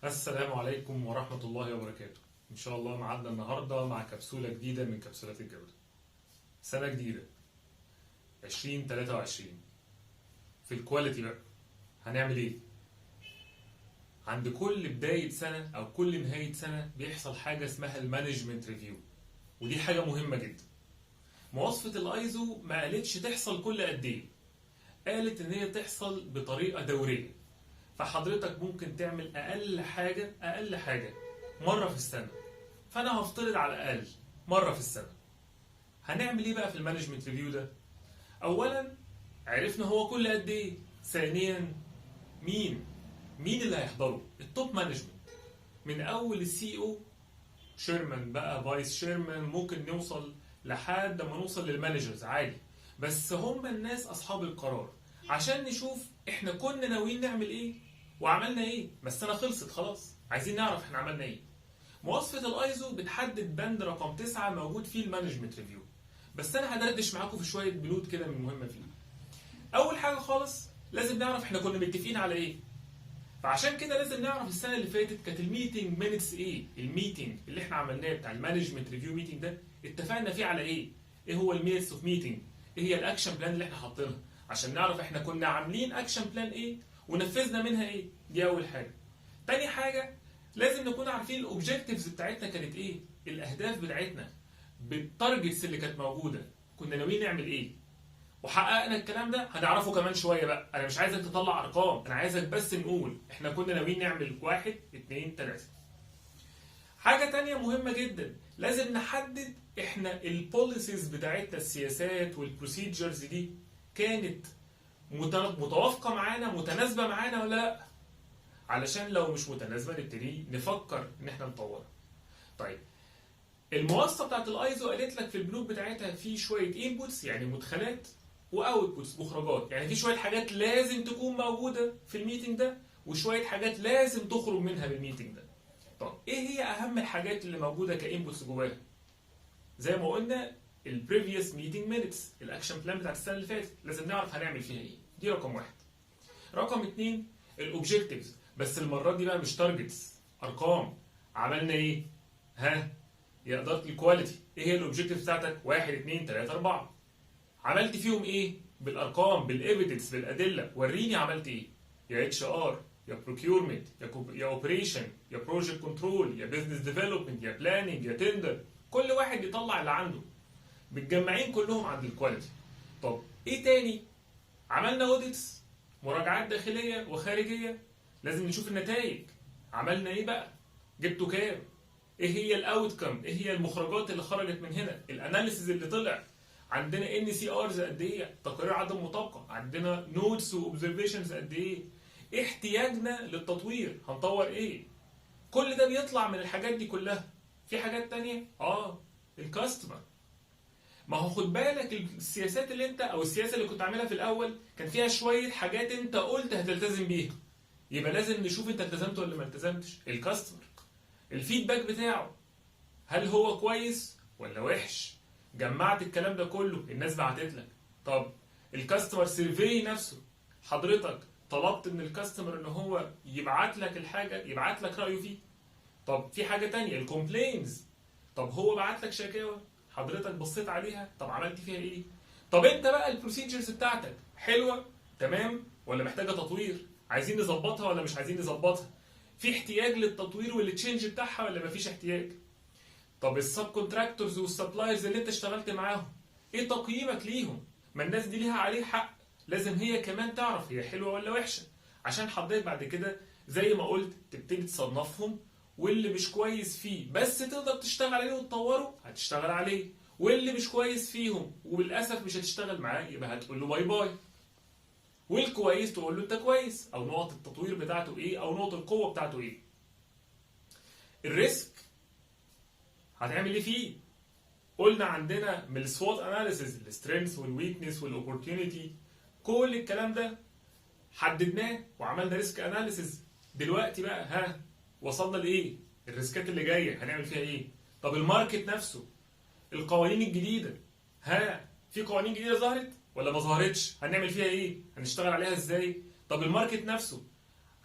السلام عليكم ورحمة الله وبركاته. إن شاء الله معادنا النهاردة مع كبسولة جديدة من كبسولات الجودة. سنة جديدة 2023 في الكواليتي بقى. هنعمل إيه؟ عند كل بداية سنة أو كل نهاية سنة بيحصل حاجة اسمها المانجمنت ريفيو، ودي حاجة مهمة جدا. مواصفة الايزو ما قالتش تحصل كل قد إيه، قالت إن هي تحصل بطريقة دورية. فحضرتك ممكن تعمل اقل حاجه مره في السنه، فانا هفترض على الاقل مره في السنه. هنعمل ايه بقى في المانجمنت ريفيو ده؟ اولا عرفنا هو كل قد ايه. ثانيا مين اللي هيحضره؟ التوب مانجمنت، من اول السي او، شيرمان بقى، فايس شيرمان، ممكن نوصل لحد ما نوصل للمانجرز عادي. بس هم الناس اصحاب القرار، عشان نشوف احنا كنا ناويين نعمل ايه وعملنا ايه. ما السنه خلصت خلاص، عايزين نعرف احنا عملنا ايه. مواصفه الايزو بتحدد بند رقم 9 موجود فيه المانجمنت ريفيو، بس انا هدردش معاكم في شويه بنود كده من مهمه فيه. اول حاجه خالص لازم نعرف احنا كنا متفقين على ايه. فعشان كده لازم نعرف السنه اللي فاتت كانت الميتنج مينتس ايه. الميتنج اللي احنا عملناه بتاع المانجمنت ريفيو ميتنج ده اتفقنا فيه على ايه؟ ايه هو المينتس اوف ميتنج؟ ايه هي الاكشن بلان اللي احنا حاطينها؟ عشان نعرف احنا كنا عاملين اكشن بلان ايه ونفذنا منها ايه. دي اول حاجه. تاني حاجه لازم نكون عارفين الاوبجكتيفز بتاعتنا كانت ايه، الاهداف بتاعتنا بالتارجتس اللي كانت موجوده، كنا ناويين نعمل ايه وحققنا الكلام ده. هنعرفه كمان شويه بقى. انا مش عايزك تطلع ارقام، انا عايزك بس نقول احنا كنا ناويين نعمل 1 2 3. حاجه تانية مهمه جدا، لازم نحدد احنا البوليسيز بتاعتنا، السياسات والبروسيجرز دي كانت متوافقه معانا، متناسبه معانا ولا لا، علشان لو مش متناسبه نبتدي نفكر ان احنا نطورها. طيب، المواصفه بتاعت الايزو قالت لك في البنود بتاعتها في شويه انبوتس يعني مدخلات، واوتبوتس مخرجات، يعني في شويه حاجات لازم تكون موجوده في الميتنج ده وشويه حاجات لازم تخرج منها بالميتنج ده. طب ايه هي اهم الحاجات اللي موجوده كانبوتس جواها؟ زي ما قلنا البريفيوس ميتنج مينتس، الاكشن بلان بتاعت السنه اللي فاتت، لازم نعرف هنعمل فيها ايه. دي رقم واحد. رقم اتنين الاوبجكتيفز، بس المره دي بقى مش تارجتس، ارقام. عملنا ايه؟ ها، يا اداره الكواليتي، ايه هي الاوبجكتيف بتاعتك؟ 1 2 3 4. عملت فيهم ايه؟ بالارقام، بالايفيدنس، بالادله. وريني عملت ايه. يا اتش ار، يا بروكيورمنت، يا اوبريشن، يا بروجكت كنترول، يا بزنس ديفلوبمنت، يا بلاننج، يا تندر. كل واحد يطلع اللي عنده، متجمعين كلهم عند الكواليتي. طب ايه تاني؟ عملنا اوديتس، مراجعات داخليه وخارجيه، لازم نشوف النتائج. عملنا ايه بقى؟ جبتوا كام؟ ايه هي الاوتكم؟ ايه هي المخرجات اللي خرجت من هنا؟ الاناليسيز اللي طلع. عندنا ان سي ارز قد ايه؟ تقارير عدم مطابقه. عندنا نوتس واوبزرفيشنز قد ايه؟ ايه احتياجنا للتطوير؟ هنطور ايه؟ كل ده بيطلع من الحاجات دي كلها. في حاجات تانية، الكاستمر. ما هو خد بالك السياسات اللي انت، او السياسه اللي كنت عاملها في الاول كان فيها شويه حاجات انت قلت هتلتزم بيها، يبقى لازم نشوف انت التزمت ولا ما التزمتش. الكاستمر، الفيدباك بتاعه، هل هو كويس ولا وحش؟ جمعت الكلام ده كله، الناس بعتت لك. طب الكاستمر سيرفي نفسه، حضرتك طلبت من الكاستمر ان هو يبعت لك الحاجه، يبعت لك رايه فيه. طب في حاجه تانية، الكومبلينز. طب هو بعت لك شكاوى، حضرتك بصيت عليها، طب عملت فيها ايه؟ طب انت بقى البروسيجرز بتاعتك حلوه تمام ولا محتاجه تطوير؟ عايزين نظبطها ولا مش عايزين نظبطها؟ في احتياج للتطوير والتشينج بتاعها ولا مفيش احتياج؟ طب السب كونتراكتورز والسبلايرز اللي انت اشتغلت معاهم، ايه تقييمك ليهم؟ ما الناس دي ليها عليه حق، لازم هي كمان تعرف هي حلوه ولا وحشه، عشان حضرتك بعد كده زي ما قلت تبتدي تصنفهم. واللي مش كويس فيه بس تقدر تشتغل عليه وتطوره هتشتغل عليه، واللي مش كويس فيهم وللاسف مش هتشتغل معاه يبقى هتقول له باي باي. والكويس تقول له انت كويس، او نقط التطوير بتاعته ايه، او نقط القوه بتاعته ايه. الريسك هتعمل ايه فيه؟ قلنا عندنا من السوات اناليسيز السترينث والويكنس والاوبورتيونيتي، كل الكلام ده حددناه وعملنا ريسك اناليسيز. دلوقتي بقى وصلنا لايه؟ الريسكات اللي جايه هنعمل فيها ايه؟ طب الماركت نفسه، القوانين الجديده، في قوانين جديده ظهرت ولا ما ظهرتش؟ هنعمل فيها ايه؟ هنشتغل عليها ازاي؟ طب الماركت نفسه،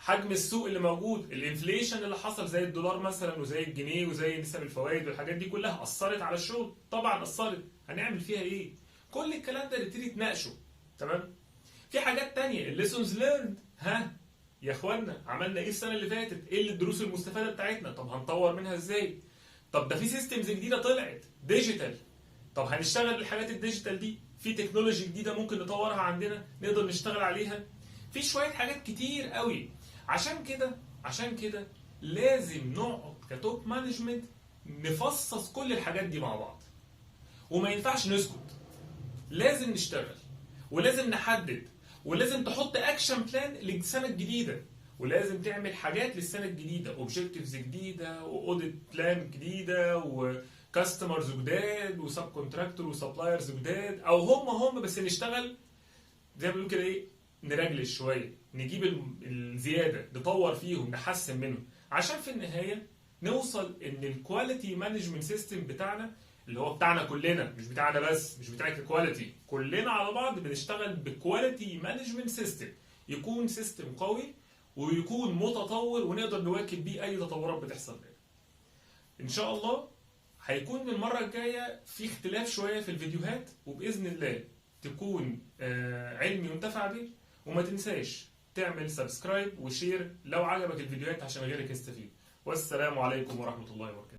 حجم السوق اللي موجود، الانفليشن اللي حصل زي الدولار مثلا وزي الجنيه وزي نسب الفوائد والحاجات دي كلها اثرت على الشغل، طبعا اثرت، هنعمل فيها ايه؟ كل الكلام ده نبتدي نتناقشه. تمام. في حاجات تانية، الليسونز ليرند، ها يا اخوانا عملنا ايه السنه اللي فاتت؟ ايه الدروس المستفاده بتاعتنا؟ طب هنطور منها ازاي؟ طب ده في سيستمز جديده طلعت ديجيتال، طب هنشتغل بالحاجات الديجيتال دي، في تكنولوجي جديده ممكن نطورها عندنا نقدر نشتغل عليها، في شويه حاجات كتير قوي. عشان كده لازم نقعد كتوب مانجمنت نفصص كل الحاجات دي مع بعض، وما ينفعش نسكت، لازم نشتغل ولازم نحدد ولازم تحط اكشن بلان للسنه الجديده، ولازم تعمل حاجات للسنه الجديده، اوبجكتيفز جديده واوديت بلان جديده وكاستمرز جداد وسب كونتراكتور وسبلايرز جداد، او هم بس نشتغل زي ما بيقولوا كده ايه، نرجلش شويه، نجيب الزياده نطور فيهم نحسن منهم، عشان في النهايه نوصل ان الكواليتي مانجمنت سيستم بتاعنا اللي هو بتاعنا كلنا، مش بتاعنا بس، مش بتاعك الكواليتي، كلنا على بعض بنشتغل بكواليتي مانجمنت سيستم، يكون سيستم قوي ويكون متطور ونقدر نواكب بيه اي تطورات بتحصل لنا. ان شاء الله هيكون المره الجايه في اختلاف شويه في الفيديوهات، وباذن الله تكون علمي ينتفع به. وما تنساش تعمل سبسكرايب وشير لو عجبك الفيديوهات عشان غيرك يستفيد. والسلام عليكم ورحمه الله وبركاته.